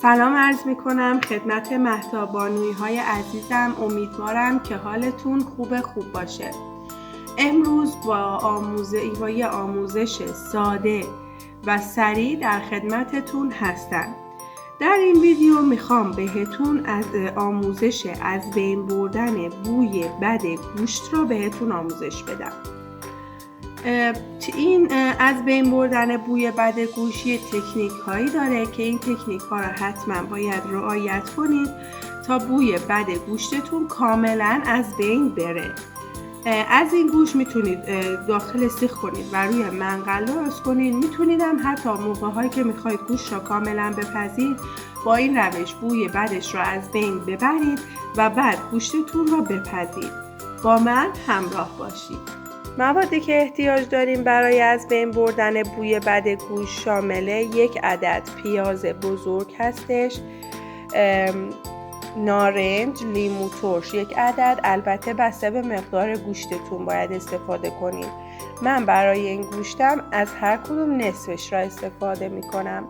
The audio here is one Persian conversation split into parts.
سلام عرض می کنم خدمت مهتاب بانویی های عزیزم. امیدوارم که حالتون خوب باشه. امروز با یه آموزش ساده و سریع در خدمتتون هستم. در این ویدیو میخوام بهتون از آموزش از بین بردن بوی بد گوشت رو بهتون آموزش بدم. این از بین بردن بوی بد گوشت یه تکنیک هایی داره که این تکنیک ها رو حتما باید رعایت کنید تا بوی بد گوشتتون کاملا از بین بره. از این گوشت میتونید داخل سیخ کنید و روی منقل درست کنید. میتونید هم حتی موقع هایی که میخواید گوشت را کاملا بپزید با این روش بوی بدش را از بین ببرید و بعد گوشتتون را بپزید. با من همراه باشید. موادی که احتیاج داریم برای از بین بردن بوی بد گوشت شامل 1 عدد پیاز بزرگ هستش، نارنج، لیمو ترش 1 عدد، البته بسته به مقدار گوشتتون باید استفاده کنید. من برای این گوشتم از هر کدوم نصفش را استفاده می کنم.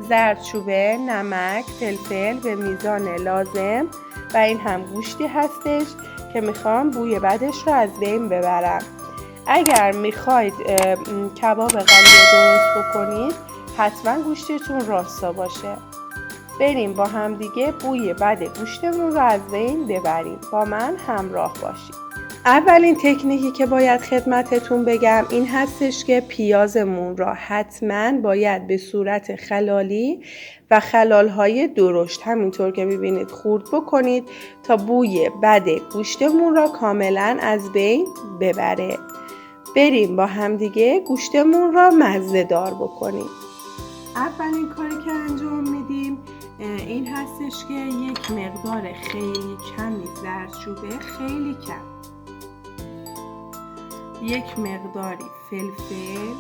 زردچوبه، نمک، فلفل به میزان لازم و این هم گوشتی هستش که میخوام بوی بدش را از بین ببرم. اگر میخواید کباب قلیه درست بکنید حتما گوشتتون راستا باشه. بریم با هم دیگه بوی بد گوشتمون رو از بین ببریم. با من همراه باشید. اولین تکنیکی که باید خدمتتون بگم این هستش که پیازمون را حتما باید به صورت خلالی و خلالهای درشت همینطور که میبینید خورد بکنید تا بوی بد گوشتمون را کاملا از بین ببره. بریم با هم دیگه گوشتمون را مزه دار بکنیم. اولین کاری که انجام میدیم این هستش که یک مقدار خیلی کمی زردچوبه، خیلی کم، یک مقداری فلفل،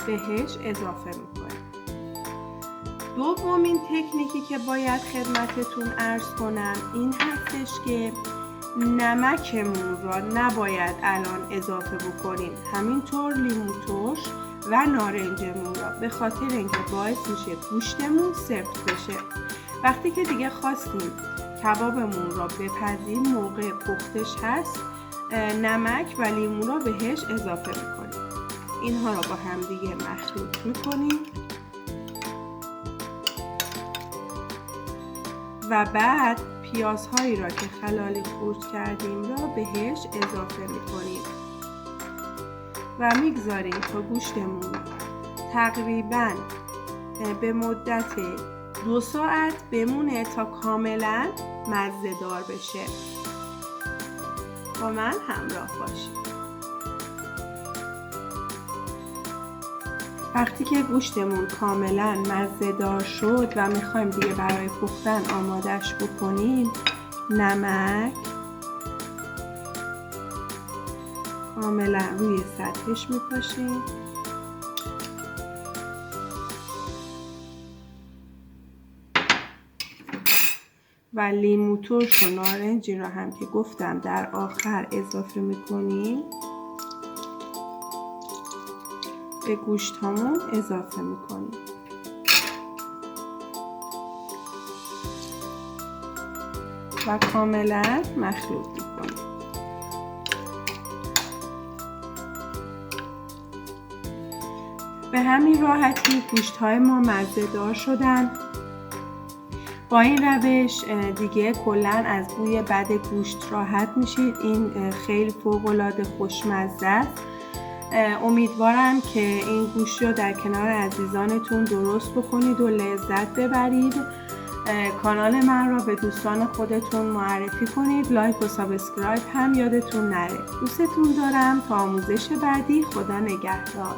بهش اضافه میکنیم. دومین تکنیکی که باید خدمتتون عرض کنم این هستش که نمکمون را نباید الان اضافه بکنیم، همینطور لیمو ترش و نارنجمون را، به خاطر اینکه باعث میشه گوشتمون سفت بشه. وقتی که دیگه خواستیم کبابمون را بپزیم موقع پختش هست، نمک و لیمو را بهش اضافه میکنیم. اینها را با هم دیگه مخلوط میکنیم و بعد پیازهایی را که خلالی خورد کردیم را بهش اضافه میکنیم و میگذاریم تا گوشتمون تقریبا به مدت 2 ساعت بمونه تا کاملا مزه دار بشه. با من همراه باشید. وقتی که گوشتمون کاملا مزه دار شد و میخوایم دیگه برای پختن آمادش بکنیم، نمک کاملا روی سطحش میپاشیم و لیمو ترش و نارنجی را هم که گفتم در آخر اضافه میکنیم به گوشت هامون اضافه میکنیم و کاملا مخلوط میکنیم. به همین راحتی گوشت های ما مزه دار شدن. با این روش دیگه کلا از بوی بد گوشت راحت میشید. این خیلی فوق العاده خوشمزه است. امیدوارم که این گوشت رو در کنار عزیزانتون درست بکنید و لذت ببرید. کانال من را به دوستان خودتون معرفی کنید. لایک و سابسکرایب هم یادتون نره. دوستتون دارم. تا آموزش بعدی، خدا نگهدار.